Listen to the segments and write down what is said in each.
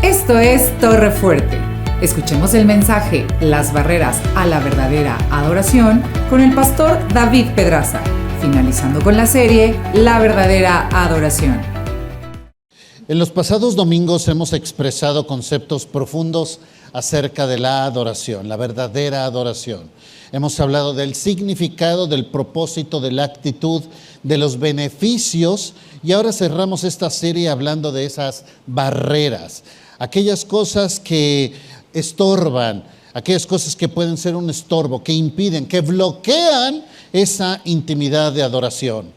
Esto es Torre Fuerte. Escuchemos el mensaje Las barreras a la verdadera adoración con el pastor David Pedraza, finalizando con la serie La verdadera adoración. En los pasados domingos hemos expresado conceptos profundos acerca de la adoración, la verdadera adoración. Hemos hablado del significado, del propósito, de la actitud, de los beneficios, y ahora cerramos esta serie hablando de esas barreras, aquellas cosas que estorban, aquellas cosas que pueden ser un estorbo, que impiden, que bloquean esa intimidad de adoración.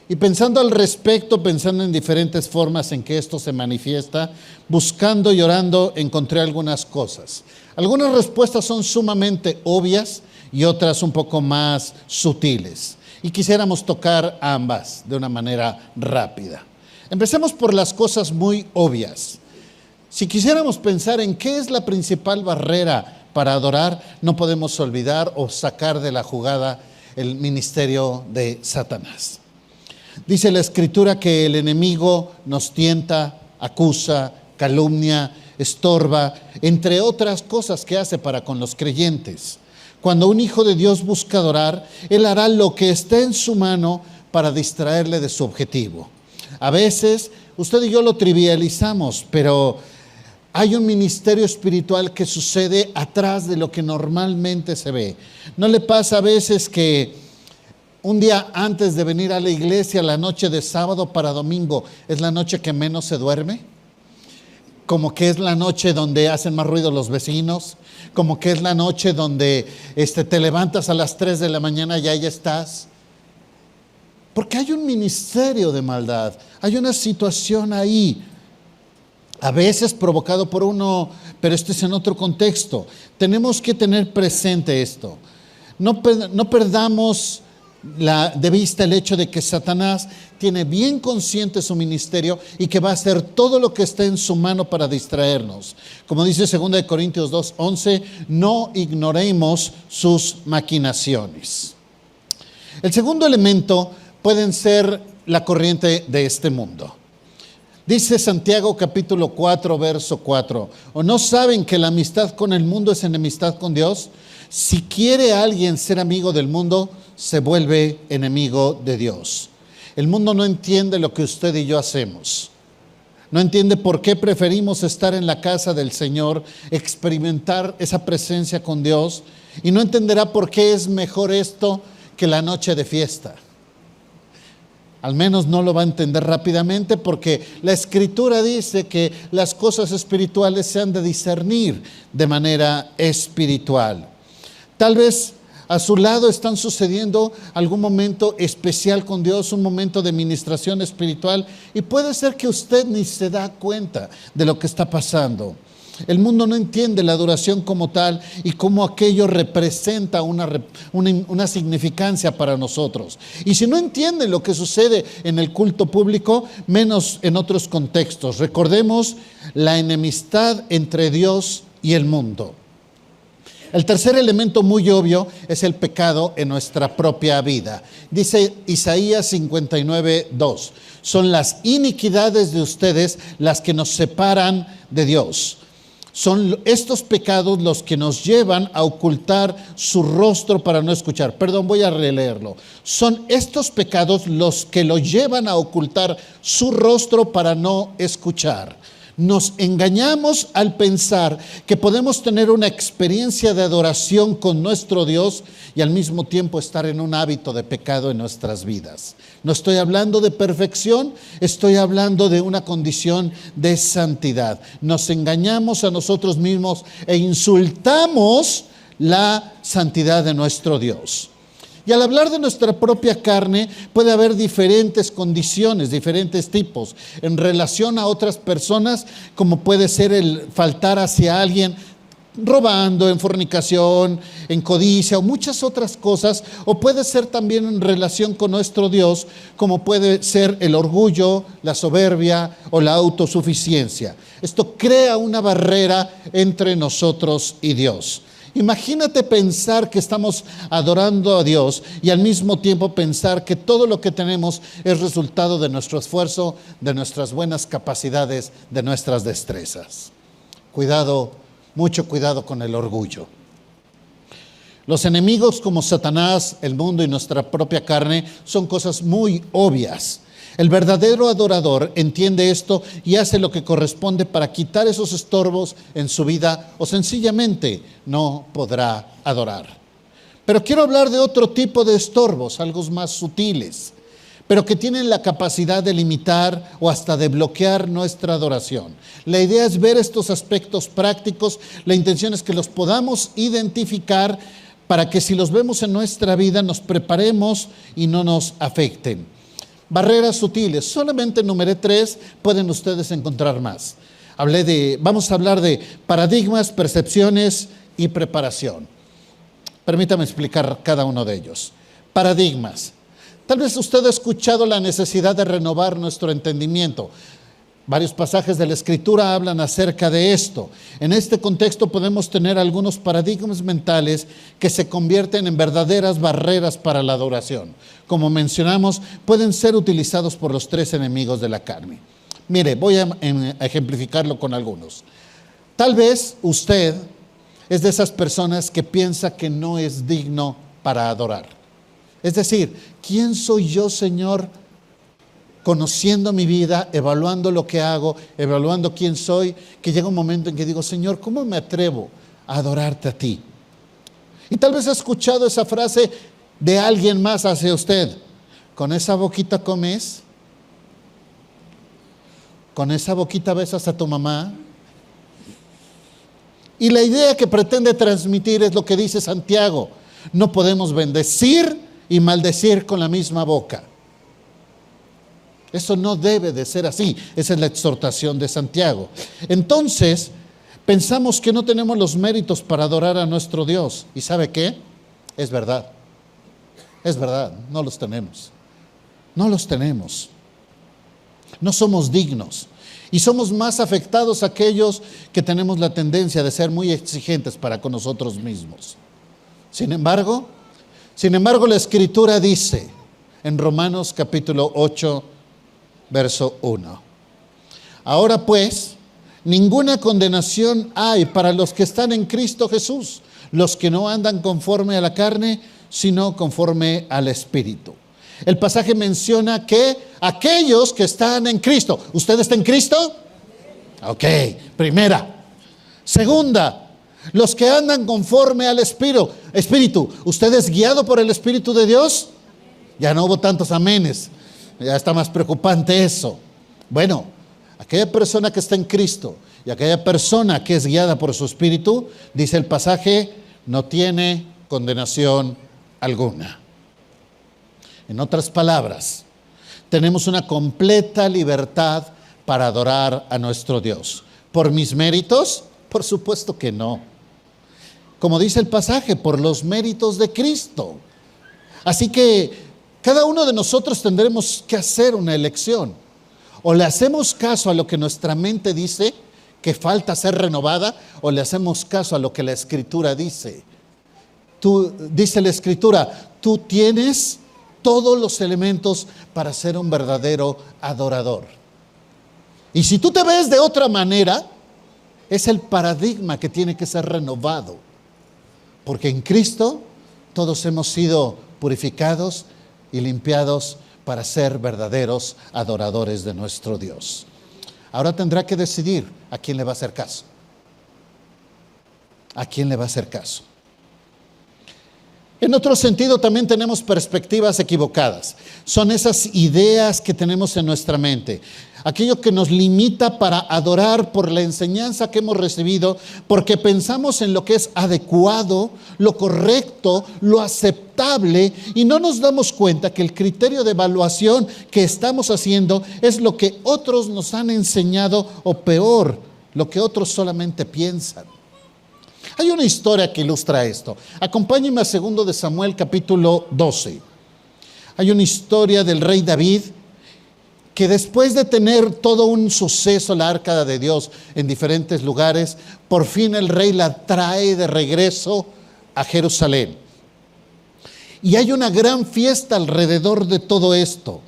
Y pensando al respecto, pensando en diferentes formas en que esto se manifiesta, buscando y orando, encontré algunas cosas. Algunas respuestas son sumamente obvias y otras un poco más sutiles. Y quisiéramos tocar ambas de una manera rápida. Empecemos por las cosas muy obvias. Si quisiéramos pensar en qué es la principal barrera para adorar, no podemos olvidar o sacar de la jugada el ministerio de Satanás. Dice la Escritura que el enemigo nos tienta, acusa, calumnia, estorba, entre otras cosas que hace para con los creyentes. Cuando un hijo de Dios busca adorar, él hará lo que esté en su mano para distraerle de su objetivo. A veces, usted y yo lo trivializamos, pero hay un ministerio espiritual que sucede atrás de lo que normalmente se ve. ¿No le pasa a veces que un día antes de venir a la iglesia, la noche de sábado para domingo, es la noche que menos se duerme? Como que es la noche donde hacen más ruido los vecinos, como que es la noche donde te levantas a las 3 de la mañana y ahí estás. Porque hay un ministerio de maldad, hay una situación ahí, a veces provocado por uno, pero esto es en otro contexto. Tenemos que tener presente esto. No perdamos de vista el hecho de que Satanás tiene bien consciente su ministerio y que va a hacer todo lo que esté en su mano para distraernos. Como dice 2 Corintios 2:11, no ignoremos sus maquinaciones. El segundo elemento pueden ser la corriente de este mundo. Dice Santiago capítulo 4, verso 4, ¿o no saben que la amistad con el mundo es enemistad con Dios? Si quiere alguien ser amigo del mundo, se vuelve enemigo de Dios. El mundo no entiende lo que usted y yo hacemos. No entiende por qué preferimos estar en la casa del Señor, experimentar esa presencia con Dios, y no entenderá por qué es mejor esto que la noche de fiesta. Al menos no lo va a entender rápidamente, porque la Escritura dice que las cosas espirituales se han de discernir de manera espiritual. Tal vez a su lado están sucediendo algún momento especial con Dios, un momento de ministración espiritual, y puede ser que usted ni se da cuenta de lo que está pasando. El mundo no entiende la adoración como tal y cómo aquello representa una significancia para nosotros. Y si no entiende lo que sucede en el culto público, menos en otros contextos. Recordemos la enemistad entre Dios y el mundo. El tercer elemento muy obvio es el pecado en nuestra propia vida. Dice Isaías 59:2, son las iniquidades de ustedes las que nos separan de Dios. Son estos pecados los que nos llevan a ocultar su rostro para no escuchar. Perdón, voy a releerlo. Son estos pecados los que lo llevan a ocultar su rostro para no escuchar. Nos engañamos al pensar que podemos tener una experiencia de adoración con nuestro Dios y al mismo tiempo estar en un hábito de pecado en nuestras vidas. No estoy hablando de perfección, estoy hablando de una condición de santidad. Nos engañamos a nosotros mismos e insultamos la santidad de nuestro Dios. Y al hablar de nuestra propia carne, puede haber diferentes condiciones, diferentes tipos, en relación a otras personas, como puede ser el faltar hacia alguien robando, en fornicación, en codicia o muchas otras cosas, o puede ser también en relación con nuestro Dios, como puede ser el orgullo, la soberbia o la autosuficiencia. Esto crea una barrera entre nosotros y Dios. Imagínate pensar que estamos adorando a Dios y al mismo tiempo pensar que todo lo que tenemos es resultado de nuestro esfuerzo, de nuestras buenas capacidades, de nuestras destrezas. Cuidado, mucho cuidado con el orgullo. Los enemigos como Satanás, el mundo y nuestra propia carne son cosas muy obvias. El verdadero adorador entiende esto y hace lo que corresponde para quitar esos estorbos en su vida, o sencillamente no podrá adorar. Pero quiero hablar de otro tipo de estorbos, algo más sutiles, pero que tienen la capacidad de limitar o hasta de bloquear nuestra adoración. La idea es ver estos aspectos prácticos. La intención es que los podamos identificar para que si los vemos en nuestra vida nos preparemos y no nos afecten. Barreras sutiles, solamente enumeré 3, pueden ustedes encontrar más. Vamos a hablar de paradigmas, percepciones y preparación. Permítame explicar cada uno de ellos. Paradigmas. Tal vez usted ha escuchado la necesidad de renovar nuestro entendimiento. Varios pasajes de la Escritura hablan acerca de esto. En este contexto podemos tener algunos paradigmas mentales que se convierten en verdaderas barreras para la adoración. Como mencionamos, pueden ser utilizados por los 3 enemigos de la carne. Mire, voy a ejemplificarlo con algunos. Tal vez usted es de esas personas que piensa que no es digno para adorar. Es decir, ¿quién soy yo, Señor? Conociendo mi vida, evaluando lo que hago, evaluando quién soy, que llega un momento en que digo, Señor, ¿cómo me atrevo a adorarte a ti? Y tal vez ha escuchado esa frase de alguien más hacia usted. ¿Con esa boquita comes? ¿Con esa boquita besas a tu mamá? Y la idea que pretende transmitir es lo que dice Santiago. No podemos bendecir y maldecir con la misma boca. Eso no debe de ser así. Esa es la exhortación de Santiago. Entonces, pensamos que no tenemos los méritos para adorar a nuestro Dios. ¿Y sabe qué? Es verdad. Es verdad, no los tenemos. No los tenemos. No somos dignos. Y somos más afectados aquellos que tenemos la tendencia de ser muy exigentes para con nosotros mismos. Sin embargo, la Escritura dice en Romanos capítulo 8, verso 1. Ahora pues, ninguna condenación hay para los que están en Cristo Jesús, los que no andan conforme a la carne, sino conforme al Espíritu. El pasaje menciona que aquellos que están en Cristo. ¿Usted está en Cristo? Ok, primera. Segunda, los que andan conforme al Espíritu. ¿Usted es guiado por el Espíritu de Dios? Ya no hubo tantos amenes. Ya está más preocupante eso. Bueno, aquella persona que está en Cristo y aquella persona que es guiada por su Espíritu, dice el pasaje, no tiene condenación alguna. En otras palabras, tenemos una completa libertad para adorar a nuestro Dios. ¿Por mis méritos? Por supuesto que no. Como dice el pasaje, por los méritos de Cristo. Así que cada uno de nosotros tendremos que hacer una elección. O le hacemos caso a lo que nuestra mente dice, que falta ser renovada, o le hacemos caso a lo que la Escritura dice. Dice la Escritura, tú tienes todos los elementos para ser un verdadero adorador. Y si tú te ves de otra manera, es el paradigma que tiene que ser renovado. Porque en Cristo todos hemos sido purificados y limpiados para ser verdaderos adoradores de nuestro Dios. Ahora tendrá que decidir a quién le va a hacer caso. ¿A quién le va a hacer caso? En otro sentido, también tenemos perspectivas equivocadas. Son esas ideas que tenemos en nuestra mente. Aquello que nos limita para adorar por la enseñanza que hemos recibido, porque pensamos en lo que es adecuado, lo correcto, lo aceptable, y no nos damos cuenta que el criterio de evaluación que estamos haciendo es lo que otros nos han enseñado, o peor, lo que otros solamente piensan. Hay una historia que ilustra esto. Acompáñenme a 2 de Samuel capítulo 12. Hay una historia del rey David que después de tener todo un suceso la arca de Dios en diferentes lugares, por fin el rey la trae de regreso a Jerusalén. Y hay una gran fiesta alrededor de todo esto.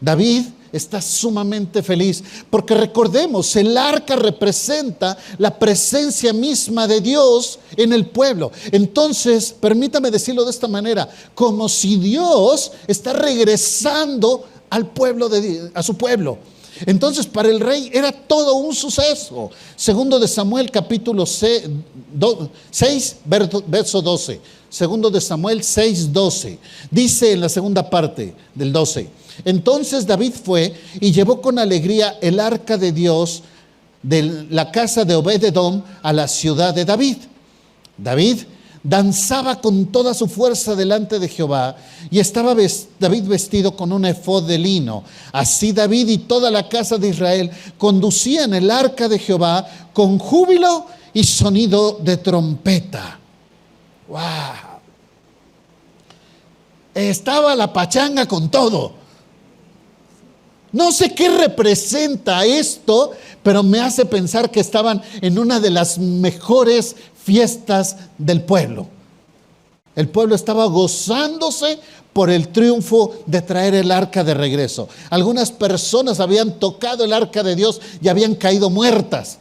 David está sumamente feliz, porque recordemos, el arca representa la presencia misma de Dios en el pueblo. Entonces, permítame decirlo de esta manera, como si Dios está regresando al pueblo a su pueblo. Entonces, para el rey era todo un suceso. Segundo de Samuel, capítulo 6, verso 12. Segundo de Samuel 6, 12. Dice en la segunda parte del 12: entonces David fue y llevó con alegría el arca de Dios de la casa de Obed-edom a la ciudad de David. David danzaba con toda su fuerza delante de Jehová, y estaba David vestido con un efod de lino. Así David y toda la casa de Israel conducían el arca de Jehová con júbilo y sonido de trompeta. ¡Wow! Estaba la pachanga con todo. No sé qué representa esto, pero me hace pensar que estaban en una de las mejores fiestas del pueblo. El pueblo estaba gozándose por el triunfo de traer el arca de regreso. Algunas personas habían tocado el arca de Dios y habían caído muertas.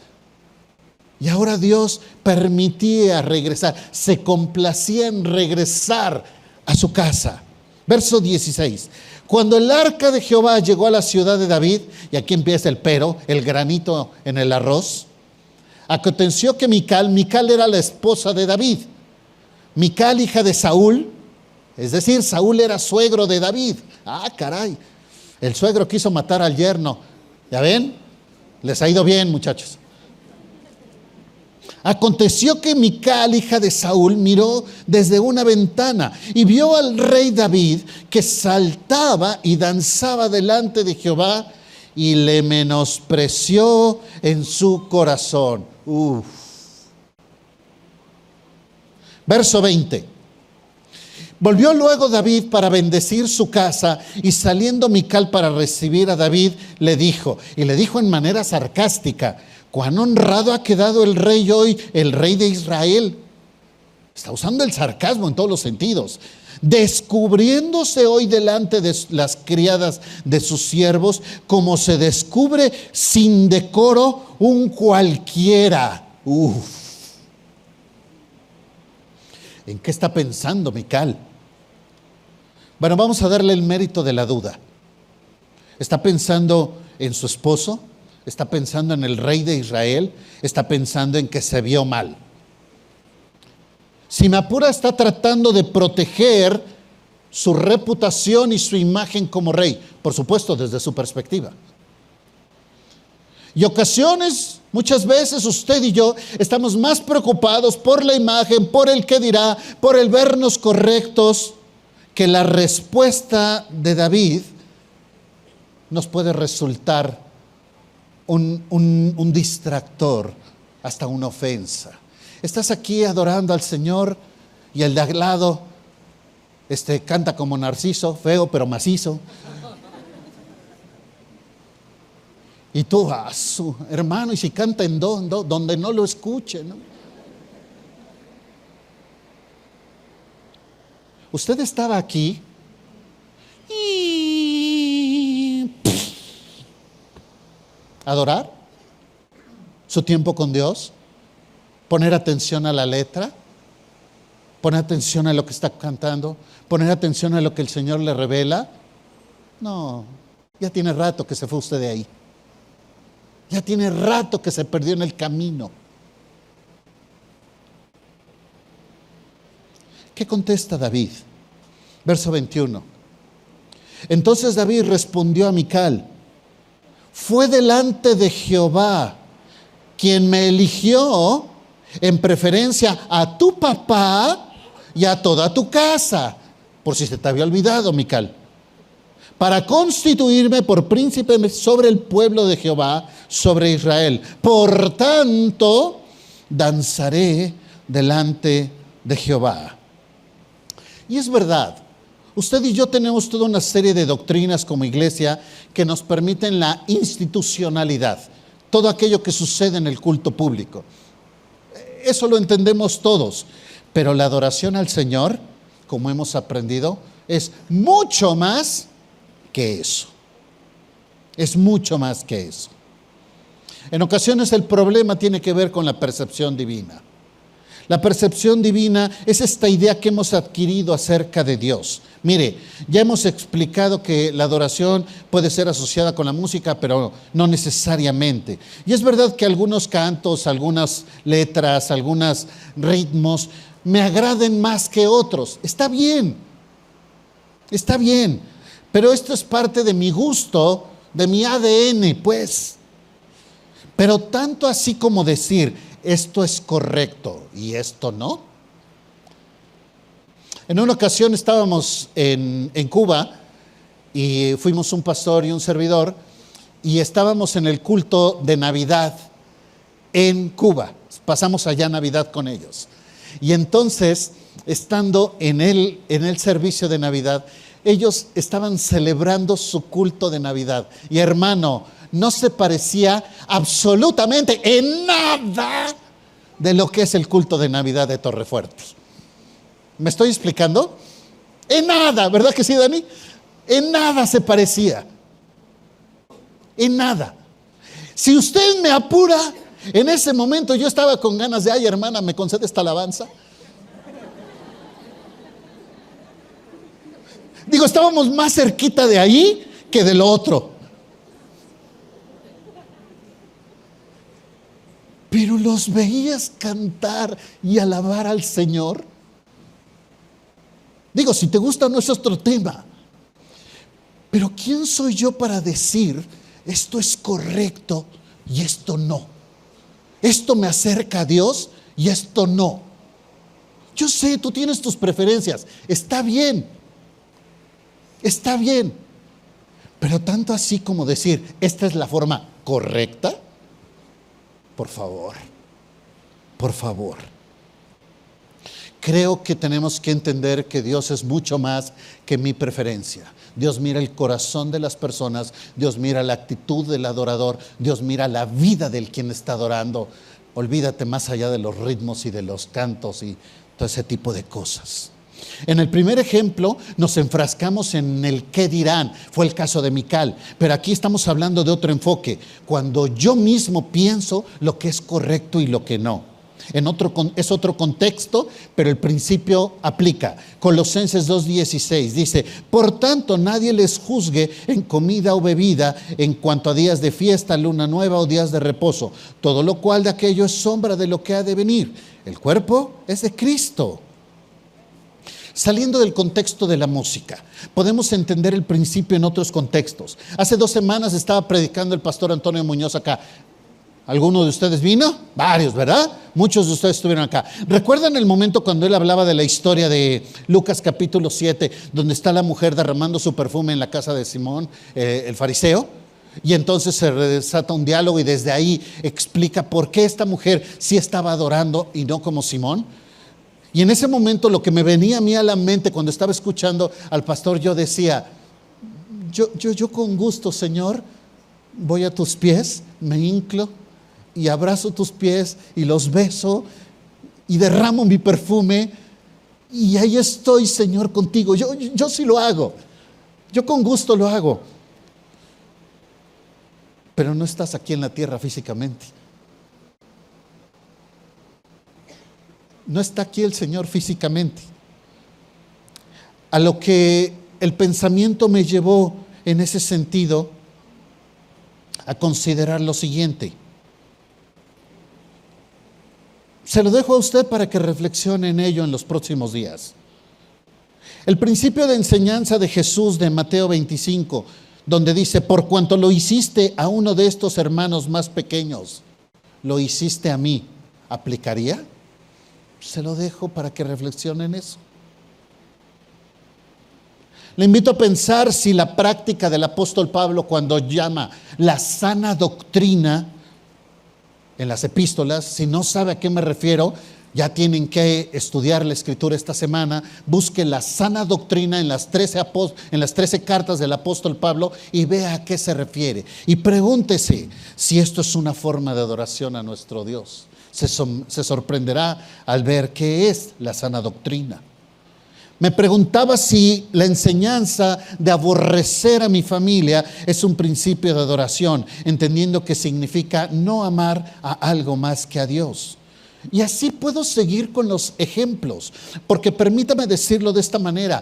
Y ahora Dios permitía regresar, se complacía en regresar a su casa. Verso 16. Cuando el arca de Jehová llegó a la ciudad de David, y aquí empieza el pero, el granito en el arroz, aconteció que Mical era la esposa de David. Mical, hija de Saúl, es decir, Saúl era suegro de David. Ah, caray, el suegro quiso matar al yerno. ¿Ya ven? Les ha ido bien, muchachos. Aconteció que Mical, hija de Saúl, miró desde una ventana y vio al rey David que saltaba y danzaba delante de Jehová, y le menospreció en su corazón. Verso 20. Volvió luego David para bendecir su casa, y saliendo Mical para recibir a David, le dijo en manera sarcástica: cuán honrado ha quedado el rey hoy, el rey de Israel. Está usando el sarcasmo en todos los sentidos. Descubriéndose hoy delante de las criadas de sus siervos, como se descubre sin decoro un cualquiera. ¿En qué está pensando Mical? Bueno, vamos a darle el mérito de la duda. ¿Está pensando en su esposo? ¿Está pensando en el rey de Israel? ¿Está pensando en que se vio mal? Si me apura, está tratando de proteger su reputación y su imagen como rey, por supuesto desde su perspectiva. Y muchas veces usted y yo estamos más preocupados por la imagen, por el qué dirá, por el vernos correctos, que la respuesta de David nos puede resultar un distractor, hasta una ofensa. Estás aquí adorando al Señor y el de al lado canta como Narciso, feo pero macizo. Y tú, hermano, y si canta en do, donde no lo escuche, ¿no? Usted estaba aquí y adorar su tiempo con Dios, poner atención a la letra, poner atención a lo que está cantando, poner atención a lo que el Señor le revela. No, ya tiene rato que se fue usted de ahí. Ya tiene rato que se perdió en el camino. ¿Qué contesta David? Verso 21. Entonces David respondió a Mical: fue delante de Jehová quien me eligió en preferencia a tu papá y a toda tu casa, por si se te había olvidado, Mical, para constituirme por príncipe sobre el pueblo de Jehová, sobre Israel. Por tanto, danzaré delante de Jehová. Y es verdad, Usted y yo tenemos toda una serie de doctrinas como iglesia que nos permiten la institucionalidad, todo aquello que sucede en el culto público. Eso lo entendemos todos, pero la adoración al Señor, como hemos aprendido, es mucho más que eso. Es mucho más que eso. En ocasiones el problema tiene que ver con la percepción divina. La percepción divina es esta idea que hemos adquirido acerca de Dios. Mire, ya hemos explicado que la adoración puede ser asociada con la música, pero no necesariamente. Y es verdad que algunos cantos, algunas letras, algunos ritmos me agraden más que otros. Está bien, pero esto es parte de mi gusto, de mi ADN, pues. Pero tanto así como decir, esto es correcto y esto no. En una ocasión estábamos en Cuba y fuimos un pastor y un servidor y estábamos en el culto de Navidad en Cuba. Pasamos allá Navidad con ellos. Y entonces, estando en el servicio de Navidad, ellos estaban celebrando su culto de Navidad. Y hermano, no se parecía absolutamente en nada de lo que es el culto de Navidad de Torrefuerte. ¿Me estoy explicando? En nada, ¿verdad que sí, Dani? En nada se parecía. En nada. Si usted me apura, en ese momento yo estaba con ganas de, ay hermana, ¿me concede esta alabanza? Digo, estábamos más cerquita de ahí que del otro. Pero los veías cantar y alabar al Señor. Digo, si te gusta no es otro tema. Pero ¿quién soy yo para decir esto es correcto y esto no? Esto me acerca a Dios y esto no. Yo sé, tú tienes tus preferencias. Está bien. Pero tanto así como decir, esta es la forma correcta. Por favor. Creo que tenemos que entender que Dios es mucho más que mi preferencia. Dios mira el corazón de las personas, Dios mira la actitud del adorador, Dios mira la vida del quien está adorando. Olvídate más allá de los ritmos y de los cantos y todo ese tipo de cosas. En el primer ejemplo nos enfrascamos en el qué dirán, fue el caso de Mical, pero aquí estamos hablando de otro enfoque, cuando yo mismo pienso lo que es correcto y lo que no. Es otro contexto, pero el principio aplica. Colosenses 2:16 dice, por tanto nadie les juzgue en comida o bebida en cuanto a días de fiesta, luna nueva o días de reposo, todo lo cual de aquello es sombra de lo que ha de venir. El cuerpo es de Cristo. Saliendo del contexto de la música, podemos entender el principio en otros contextos. Hace 2 semanas estaba predicando el pastor Antonio Muñoz acá. ¿Alguno de ustedes vino? Varios, ¿verdad? Muchos de ustedes estuvieron acá. ¿Recuerdan el momento cuando él hablaba de la historia de Lucas capítulo 7, donde está la mujer derramando su perfume en la casa de Simón, el fariseo? Y entonces se desata un diálogo y desde ahí explica por qué esta mujer sí estaba adorando y no como Simón. Y en ese momento lo que me venía a mí a la mente cuando estaba escuchando al pastor, yo decía, yo con gusto, Señor, voy a tus pies, me hinclo y abrazo tus pies y los beso y derramo mi perfume y ahí estoy, Señor, contigo. Yo sí lo hago, yo con gusto lo hago, pero no estás aquí en la tierra físicamente. No está aquí el Señor físicamente. A lo que el pensamiento me llevó en ese sentido a considerar lo siguiente. Se lo dejo a usted para que reflexione en ello en los próximos días. El principio de enseñanza de Jesús de Mateo 25, donde dice, por cuanto lo hiciste a uno de estos hermanos más pequeños, lo hiciste a mí, ¿aplicaría? Se lo dejo para que reflexione en eso. Le invito a pensar si la práctica del apóstol Pablo cuando llama la sana doctrina en las epístolas, si no sabe a qué me refiero, Ya tienen que estudiar la Escritura esta semana. Busquen la sana doctrina en las 13 cartas del apóstol Pablo y vea a qué se refiere. Y pregúntese si esto es una forma de adoración a nuestro Dios. Se sorprenderá al ver qué es la sana doctrina. Me preguntaba si la enseñanza de aborrecer a mi familia es un principio de adoración, entendiendo que significa no amar a algo más que a Dios. Y así puedo seguir con los ejemplos, porque permítame decirlo de esta manera.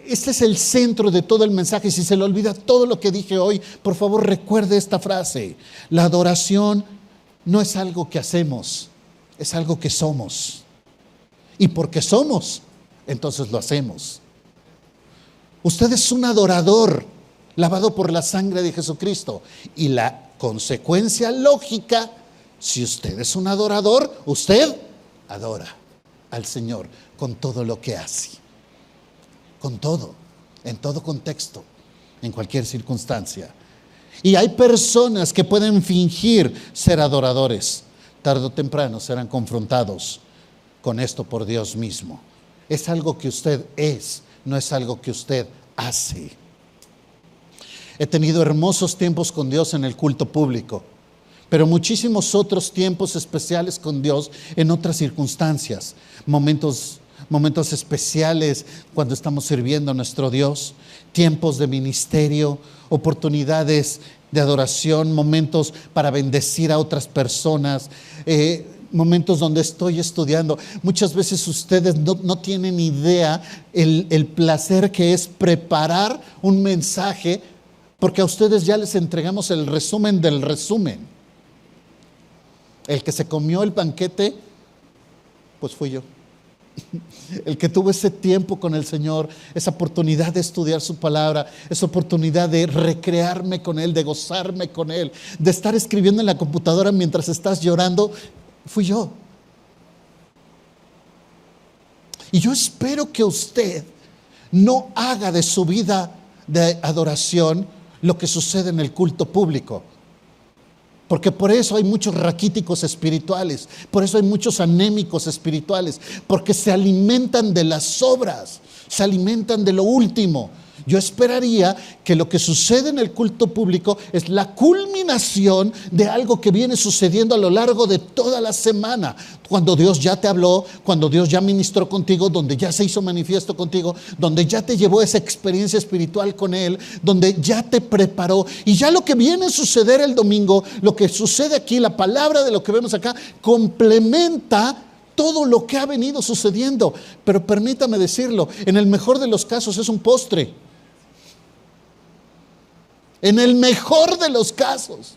Este es el centro de todo el mensaje. Si se le olvida todo lo que dije hoy, por favor recuerde esta frase: la adoración no es algo que hacemos, es algo que somos. Y porque somos, entonces lo hacemos. Usted es un adorador, lavado por la sangre de Jesucristo. Y la consecuencia lógica: si usted es un adorador, usted adora al Señor con todo lo que hace. Con todo, en todo contexto, en cualquier circunstancia. Y hay personas que pueden fingir ser adoradores. Tarde o temprano serán confrontados con esto por Dios mismo. Es algo que usted es, no es algo que usted hace. He tenido hermosos tiempos con Dios en el culto público, pero muchísimos otros tiempos especiales con Dios en otras circunstancias. Momentos especiales cuando estamos sirviendo a nuestro Dios, tiempos de ministerio, oportunidades de adoración, momentos para bendecir a otras personas, momentos donde estoy estudiando. Muchas veces ustedes no tienen idea el placer que es preparar un mensaje, porque a ustedes ya les entregamos el resumen del resumen. El que se comió el banquete, pues fui yo. El que tuvo ese tiempo con el Señor, esa oportunidad de estudiar su palabra, esa oportunidad de recrearme con Él, de gozarme con Él, de estar escribiendo en la computadora mientras estás llorando, fui yo. Y yo espero que usted no haga de su vida de adoración lo que sucede en el culto público. Porque por eso hay muchos raquíticos espirituales, por eso hay muchos anémicos espirituales, porque se alimentan de las obras, se alimentan de lo último. Yo esperaría que lo que sucede en el culto público es la culminación de algo que viene sucediendo a lo largo de toda la semana. Cuando Dios ya te habló, cuando Dios ya ministró contigo, donde ya se hizo manifiesto contigo, donde ya te llevó esa experiencia espiritual con Él, donde ya te preparó. Y ya lo que viene a suceder el domingo, lo que sucede aquí, la palabra de lo que vemos acá, complementa todo lo que ha venido sucediendo. Pero permítame decirlo, en el mejor de los casos es un postre. En el mejor de los casos.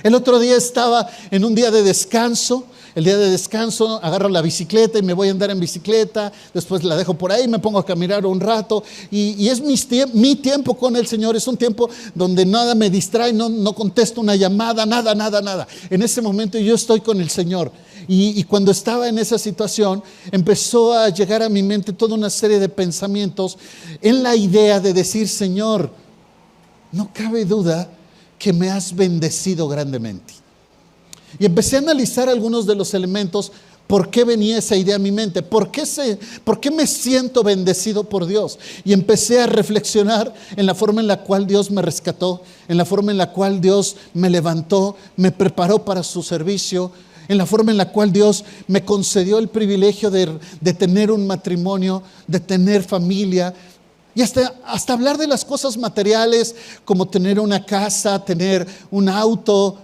El otro día estaba en un día de descanso. El día de descanso agarro la bicicleta y me voy a andar en bicicleta. Después la dejo por ahí, me pongo a caminar un rato. Y es mi tiempo con el Señor. Es un tiempo donde nada me distrae, no contesto una llamada, nada. En ese momento yo estoy con el Señor. Y cuando estaba en esa situación, empezó a llegar a mi mente toda una serie de pensamientos en la idea de decir: Señor, no cabe duda que me has bendecido grandemente. Y empecé a analizar algunos de los elementos. ¿Por qué venía esa idea a mi mente? ¿Por qué me siento bendecido por Dios? Y empecé a reflexionar en la forma en la cual Dios me rescató, en la forma en la cual Dios me levantó, me preparó para su servicio, en la forma en la cual Dios me concedió el privilegio de tener un matrimonio, de tener familia. Y hasta hablar de las cosas materiales, como tener una casa, tener un auto,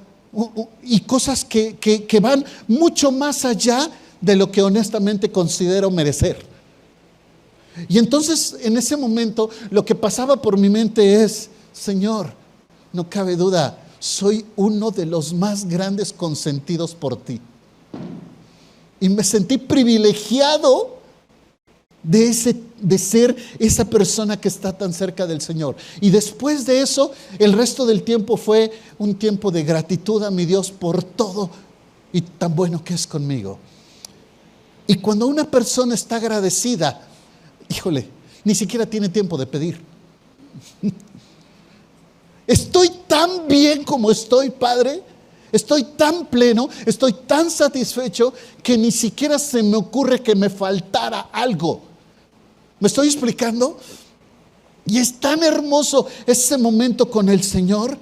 y cosas que van mucho más allá de lo que honestamente considero merecer. Y entonces en ese momento lo que pasaba por mi mente es: Señor, no cabe duda, soy uno de los más grandes consentidos por ti. Y me sentí privilegiado de ser esa persona que está tan cerca del Señor. Y después de eso, el resto del tiempo fue un tiempo de gratitud a mi Dios por todo y tan bueno que es conmigo. Y cuando una persona está agradecida, híjole, ni siquiera tiene tiempo de pedir. Estoy tan bien como estoy, Padre, Estoy tan pleno, estoy tan satisfecho que ni siquiera se me ocurre que me faltara algo. ¿Me estoy explicando? Y es tan hermoso ese momento con el Señor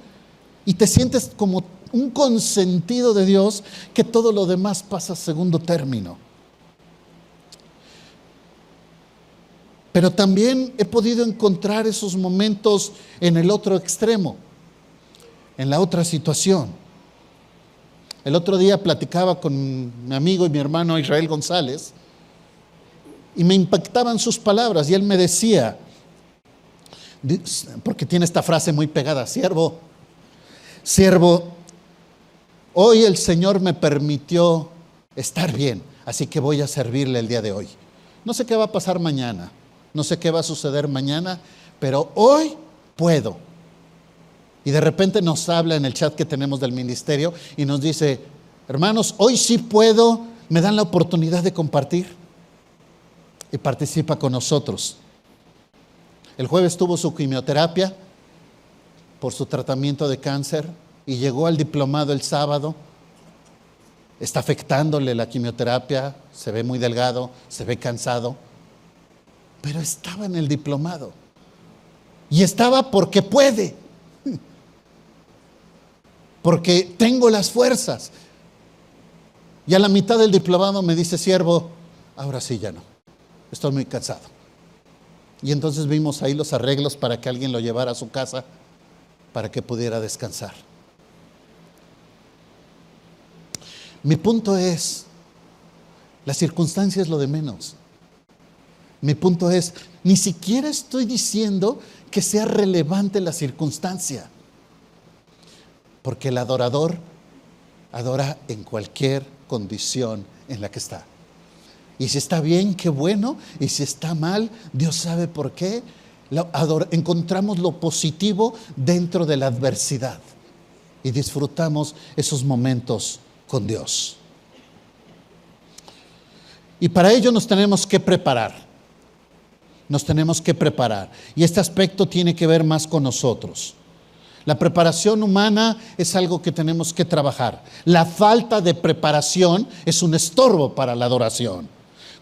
y te sientes como un consentido de Dios, que todo lo demás pasa a segundo término. Pero también he podido encontrar esos momentos en el otro extremo, en la otra situación. El otro día platicaba con mi amigo y mi hermano Israel González y me impactaban sus palabras y él me decía, porque tiene esta frase muy pegada: siervo, hoy el Señor me permitió estar bien, así que voy a servirle el día de hoy. No sé qué va a pasar mañana, no sé qué va a suceder mañana, pero hoy puedo. Y de repente nos habla en el chat que tenemos del ministerio y nos dice: hermanos, hoy sí puedo, me dan la oportunidad de compartir. Y participa con nosotros. El jueves tuvo su quimioterapia por su tratamiento de cáncer y llegó al diplomado el sábado. Está afectándole la quimioterapia, se ve muy delgado, se ve cansado, pero estaba en el diplomado y estaba porque puede, porque tengo las fuerzas. Y a la mitad del diplomado me dice: siervo, ahora sí ya no, estoy muy cansado. Y entonces vimos ahí los arreglos para que alguien lo llevara a su casa para que pudiera descansar. Mi punto es, la circunstancia es lo de menos. Mi punto es, ni siquiera estoy diciendo que sea relevante la circunstancia, porque el adorador adora en cualquier condición en la que está. Y si está bien, qué bueno, y si está mal, Dios sabe por qué. Encontramos lo positivo dentro de la adversidad y disfrutamos esos momentos con Dios. Y para ello nos tenemos que preparar. Nos tenemos que preparar. Y este aspecto tiene que ver más con nosotros. La preparación humana es algo que tenemos que trabajar. La falta de preparación es un estorbo para la adoración.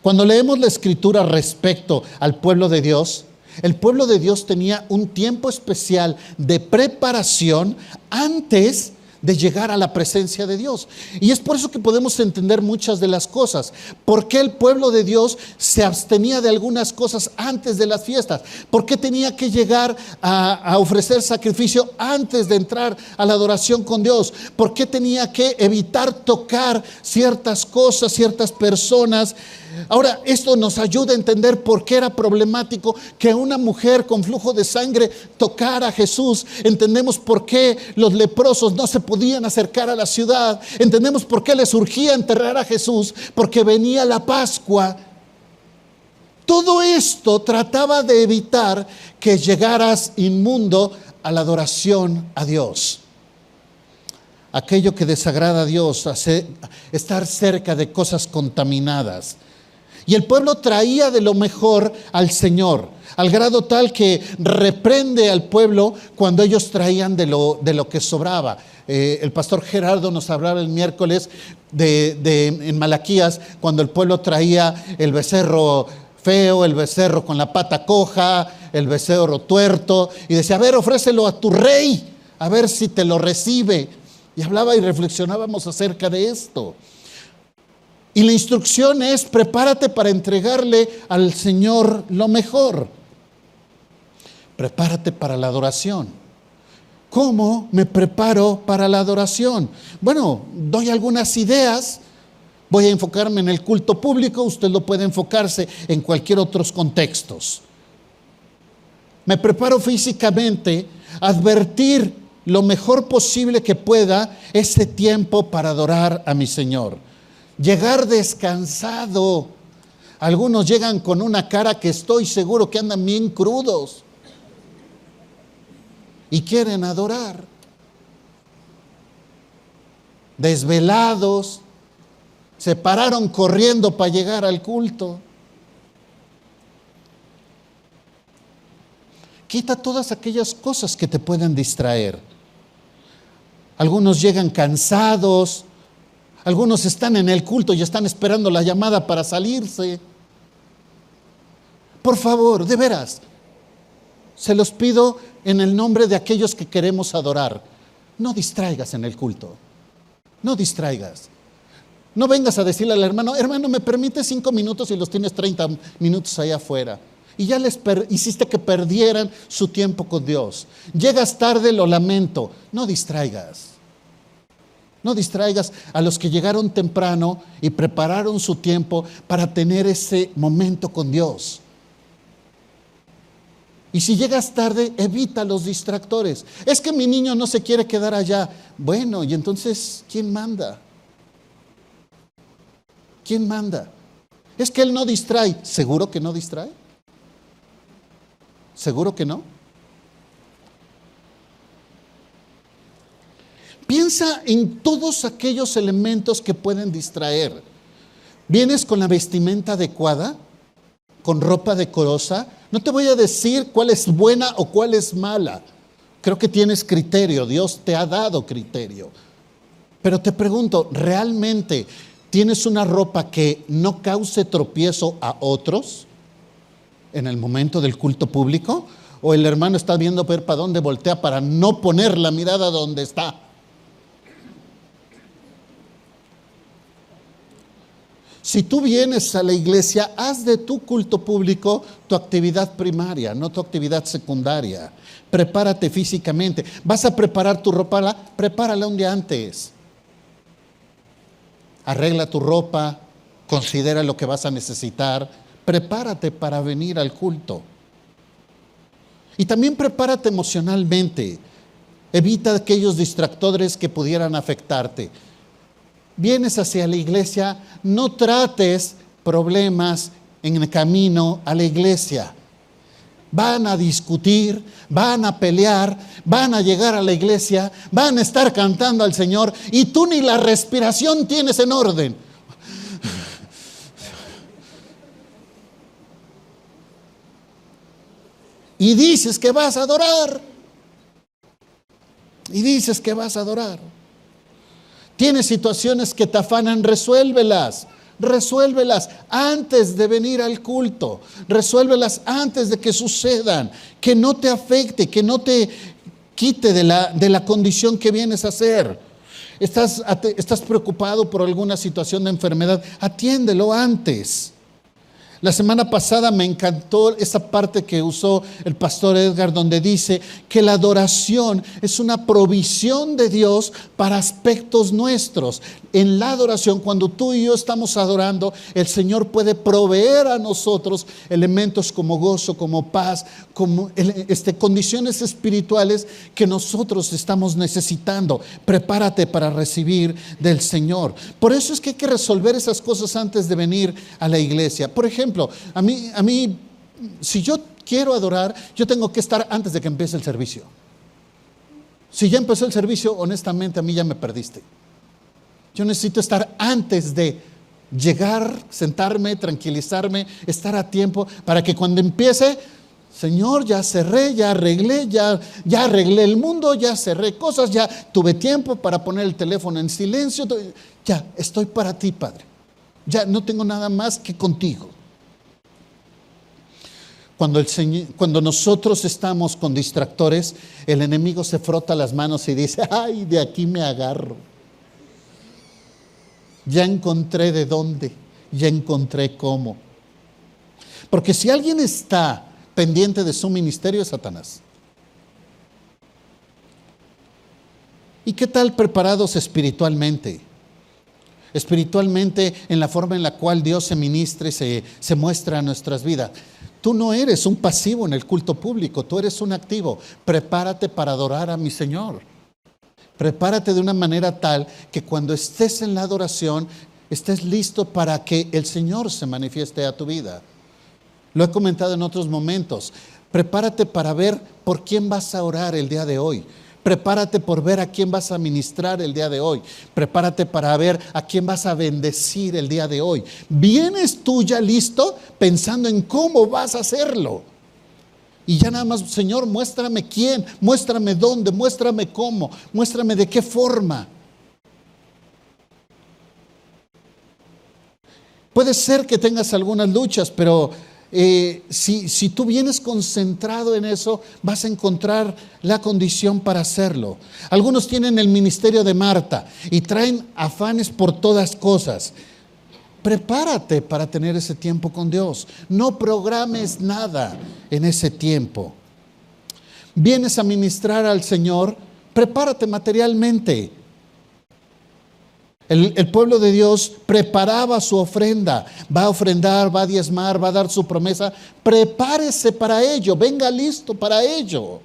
Cuando leemos la Escritura respecto al pueblo de Dios, el pueblo de Dios tenía un tiempo especial de preparación antes de llegar a la presencia de Dios. Y es por eso que podemos entender muchas de las cosas. ¿Por qué el pueblo de Dios se abstenía de algunas cosas antes de las fiestas? ¿Por qué tenía que llegar a ofrecer sacrificio antes de entrar a la adoración con Dios? ¿Por qué tenía que evitar tocar ciertas cosas, ciertas personas? Ahora, esto nos ayuda a entender por qué era problemático que una mujer con flujo de sangre tocara a Jesús. Entendemos por qué los leprosos no se podían acercar a la ciudad. Entendemos por qué les urgía enterrar a Jesús, porque venía la Pascua. Todo esto trataba de evitar que llegaras inmundo a la adoración a Dios. Aquello que desagrada a Dios, estar cerca de cosas contaminadas. Y el pueblo traía de lo mejor al Señor, al grado tal que reprende al pueblo cuando ellos traían de lo que sobraba. El pastor Gerardo nos hablaba el miércoles en Malaquías, cuando el pueblo traía el becerro feo, el becerro con la pata coja, el becerro tuerto, y decía: a ver, ofrécelo a tu rey, a ver si te lo recibe. Y hablaba y reflexionábamos acerca de esto. Y la instrucción es: prepárate para entregarle al Señor lo mejor. Prepárate para la adoración. ¿Cómo me preparo para la adoración? Bueno, doy algunas ideas. Voy a enfocarme en el culto público. Usted lo puede enfocarse en cualquier otros contextos. Me preparo físicamente, advertir lo mejor posible que pueda ese tiempo para adorar a mi Señor. Llegar descansado. Algunos llegan con una cara que estoy seguro que andan bien crudos y quieren adorar. Desvelados, se pararon corriendo para llegar al culto. Quita todas aquellas cosas que te pueden distraer. Algunos llegan cansados, algunos están en el culto y están esperando la llamada para salirse. Por favor, de veras, se los pido en el nombre de aquellos que queremos adorar. No distraigas en el culto. No distraigas. No vengas a decirle al hermano, hermano, ¿me permite 5 minutos y los tienes 30 minutos allá afuera? Y ya hiciste que perdieran su tiempo con Dios. Llegas tarde, lo lamento. No distraigas. No distraigas a los que llegaron temprano y prepararon su tiempo para tener ese momento con Dios. Y si llegas tarde, evita los distractores. Es que mi niño no se quiere quedar allá. Bueno, y entonces, ¿quién manda? ¿Quién manda? Es que él no distrae. ¿Seguro que no distrae? ¿Seguro que no? Piensa en todos aquellos elementos que pueden distraer. ¿Vienes con la vestimenta adecuada? ¿Con ropa decorosa? No te voy a decir cuál es buena o cuál es mala. Creo que tienes criterio, Dios te ha dado criterio. Pero te pregunto, ¿realmente tienes una ropa que no cause tropiezo a otros en el momento del culto público? ¿O el hermano está viendo ver para dónde voltea para no poner la mirada donde está? Si tú vienes a la iglesia, haz de tu culto público tu actividad primaria, no tu actividad secundaria. Prepárate físicamente. ¿Vas a preparar tu ropa? Prepárala un día antes. Arregla tu ropa, considera lo que vas a necesitar. Prepárate para venir al culto. Y también prepárate emocionalmente. Evita aquellos distractores que pudieran afectarte. Vienes hacia la iglesia, no trates problemas en el camino a la iglesia. Van a discutir, van a pelear, van a llegar a la iglesia, van a estar cantando al Señor y tú ni la respiración tienes en orden. Y dices que vas a adorar. Y dices que vas a adorar. Tienes situaciones que te afanan, resuélvelas. Resuélvelas antes de venir al culto. Resuélvelas antes de que sucedan. Que no te afecte, que no te quite de la condición que vienes a hacer. Estás preocupado por alguna situación de enfermedad. Atiéndelo antes. La semana pasada me encantó esa parte que usó el pastor Edgar, donde dice que la adoración es una provisión de Dios para aspectos nuestros. En la adoración, cuando tú y yo estamos adorando, el Señor puede proveer a nosotros elementos como gozo, como paz, como condiciones espirituales que nosotros estamos necesitando. Prepárate para recibir del Señor. Por eso es que hay que resolver esas cosas antes de venir a la iglesia. Por ejemplo, a mí, si yo quiero adorar, yo tengo que estar antes de que empiece el servicio. Si ya empezó el servicio, honestamente a mí ya me perdiste. Yo necesito estar antes de llegar, sentarme, tranquilizarme, estar a tiempo para que cuando empiece, Señor, ya cerré, ya arreglé, ya arreglé el mundo, ya cerré cosas, ya tuve tiempo para poner el teléfono en silencio, ya estoy para ti, Padre. Ya no tengo nada más que contigo. Cuando nosotros estamos con distractores, el enemigo se frota las manos y dice, ay, de aquí me agarro. Ya encontré de dónde, ya encontré cómo. Porque si alguien está pendiente de su ministerio, es Satanás. ¿Y qué tal preparados espiritualmente? Espiritualmente, en la forma en la cual Dios se ministra y se muestra en nuestras vidas. Tú no eres un pasivo en el culto público, tú eres un activo. Prepárate para adorar a mi Señor. Prepárate de una manera tal que cuando estés en la adoración, estés listo para que el Señor se manifieste a tu vida. Lo he comentado en otros momentos. Prepárate para ver por quién vas a orar el día de hoy. Prepárate por ver a quién vas a ministrar el día de hoy. Prepárate para ver a quién vas a bendecir el día de hoy. ¿Vienes tú ya listo pensando en cómo vas a hacerlo? Y ya nada más, Señor, muéstrame quién, muéstrame dónde, muéstrame cómo, muéstrame de qué forma. Puede ser que tengas algunas luchas, pero si tú vienes concentrado en eso, vas a encontrar la condición para hacerlo. Algunos tienen el ministerio de Marta y traen afanes por todas cosas. Prepárate para tener ese tiempo con Dios. No programes nada en ese tiempo. Vienes a ministrar al Señor, prepárate materialmente. El pueblo de Dios preparaba su ofrenda. Va a ofrendar, va a diezmar, va a dar su promesa. Prepárese para ello, venga listo para ello.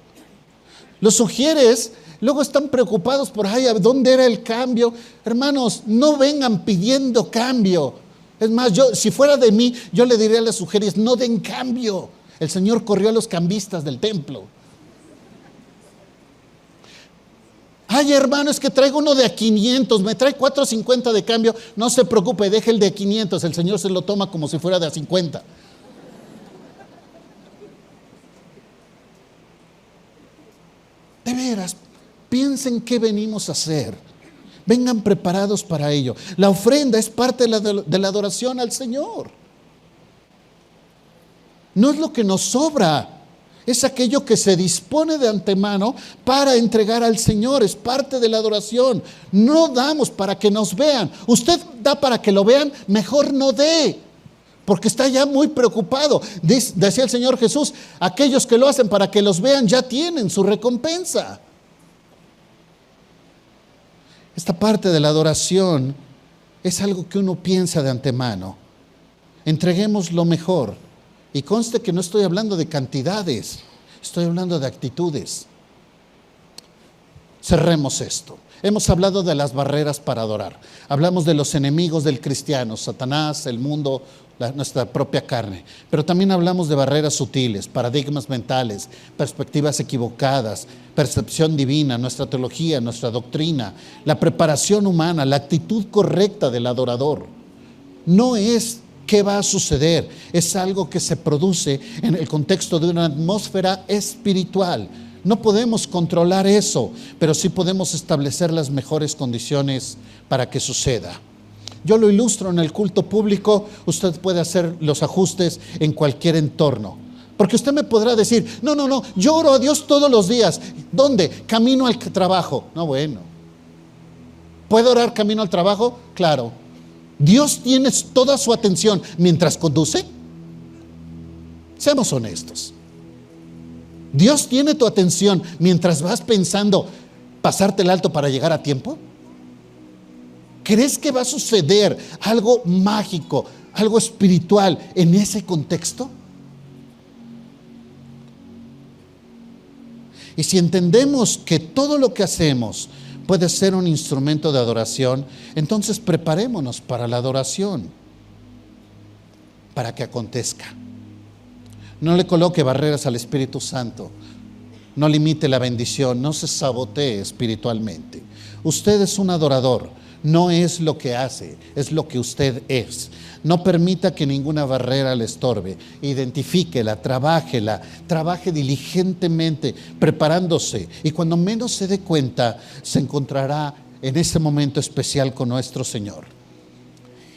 Los sugieres, luego están preocupados por, ay, ¿dónde era el cambio? Hermanos, no vengan pidiendo cambio. Es más, si fuera de mí, yo le diría a las mujeres, no den cambio. El Señor corrió a los cambistas del templo. Ay, hermano, es que traigo uno de a 500, me trae 4.50 de cambio. No se preocupe, deje el de 500, el Señor se lo toma como si fuera de a 50. De veras, piensen qué venimos a hacer. Vengan preparados para ello. La ofrenda es parte de la adoración al Señor. No es lo que nos sobra, es aquello que se dispone de antemano para entregar al Señor. Es parte de la adoración. No damos para que nos vean. Usted da para que lo vean, mejor no dé, porque está ya muy preocupado. Decía el Señor Jesús, aquellos que lo hacen para que los vean ya tienen su recompensa. Esta parte de la adoración es algo que uno piensa de antemano. Entreguemos lo mejor. Y conste que no estoy hablando de cantidades, estoy hablando de actitudes. Cerremos esto. Hemos hablado de las barreras para adorar. Hablamos de los enemigos del cristiano, Satanás, el mundo, nuestra propia carne. Pero también hablamos de barreras sutiles, paradigmas mentales, perspectivas equivocadas, percepción divina, nuestra teología, nuestra doctrina, la preparación humana, la actitud correcta del adorador. No es qué va a suceder, es algo que se produce en el contexto de una atmósfera espiritual. No podemos controlar eso, pero sí podemos establecer las mejores condiciones para que suceda. Yo lo ilustro en el culto público, usted puede hacer los ajustes en cualquier entorno. Porque usted me podrá decir, no, yo oro a Dios todos los días. ¿Dónde? Camino al trabajo. No, bueno. ¿Puede orar camino al trabajo? Claro. ¿Dios tiene toda su atención mientras conduce? Seamos honestos. ¿Dios tiene tu atención mientras vas pensando pasarte el alto para llegar a tiempo? ¿Crees que va a suceder algo mágico, algo espiritual en ese contexto? Y si entendemos que todo lo que hacemos puede ser un instrumento de adoración, entonces preparémonos para la adoración, para que acontezca. No le coloque barreras al Espíritu Santo, no limite la bendición, no se sabotee espiritualmente. Usted es un adorador, no es lo que hace, es lo que usted es. No permita que ninguna barrera le estorbe. Identifíquela, trabaje diligentemente, preparándose. Y cuando menos se dé cuenta, se encontrará en ese momento especial con nuestro Señor.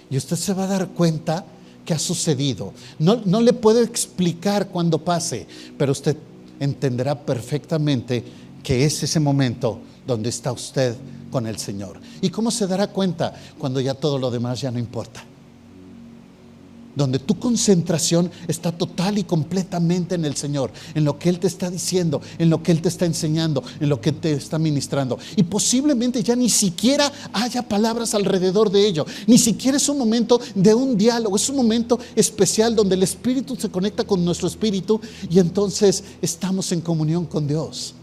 Y usted se va a dar cuenta que ha sucedido. No le puedo explicar cuándo pase, pero usted entenderá perfectamente que es ese momento donde está usted con el Señor. ¿Y cómo se dará cuenta? Cuando ya todo lo demás ya no importa. Donde tu concentración está total y completamente en el Señor, en lo que Él te está diciendo, en lo que Él te está enseñando, en lo que te está ministrando. Y posiblemente ya ni siquiera haya palabras alrededor de ello, ni siquiera es un momento de un diálogo, es un momento especial donde el Espíritu se conecta con nuestro espíritu y entonces estamos en comunión con Dios.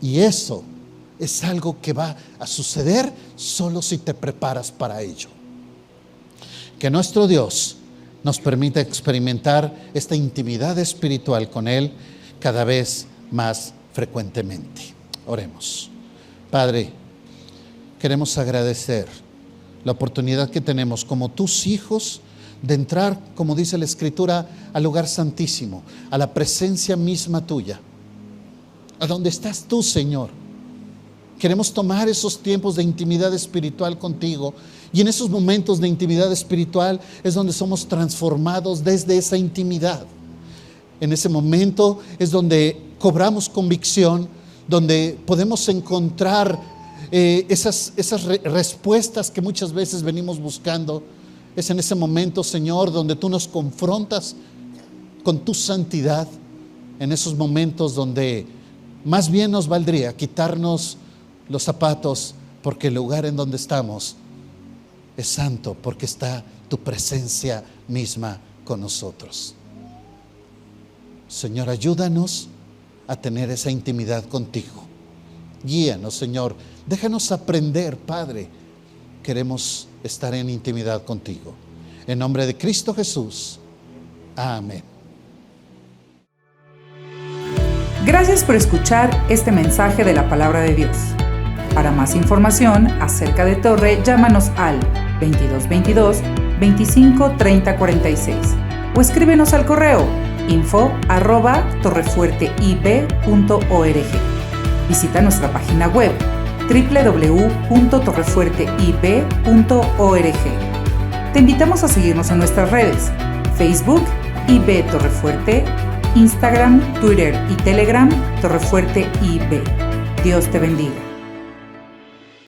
Y eso es algo que va a suceder solo si te preparas para ello. Que nuestro Dios nos permita experimentar esta intimidad espiritual con Él cada vez más frecuentemente. Oremos. Padre, queremos agradecer la oportunidad que tenemos como tus hijos de entrar, como dice la Escritura, al lugar santísimo, a la presencia misma tuya, a donde estás tú, Señor. Queremos tomar esos tiempos de intimidad espiritual contigo, y en esos momentos de intimidad espiritual es donde somos transformados desde esa intimidad. En ese momento es donde cobramos convicción, donde podemos encontrar esas respuestas que muchas veces venimos buscando. Es en ese momento, Señor, donde tú nos confrontas con tu santidad. En esos momentos donde más bien nos valdría quitarnos los zapatos, porque el lugar en donde estamos es santo, porque está tu presencia misma con nosotros. Señor, ayúdanos a tener esa intimidad contigo. Guíanos, Señor. Déjanos aprender, Padre. Queremos estar en intimidad contigo. En nombre de Cristo Jesús. Amén. Gracias por escuchar este mensaje de la Palabra de Dios. Para más información acerca de Torre, llámanos al 2222 25 30 46 o escríbenos al correo info@torrefuerteib.org. Visita nuestra página web www.torrefuerteib.org. Te invitamos a seguirnos en nuestras redes: Facebook, IB Torrefuerte, Instagram, Twitter y Telegram, Torrefuerte IB. Dios te bendiga.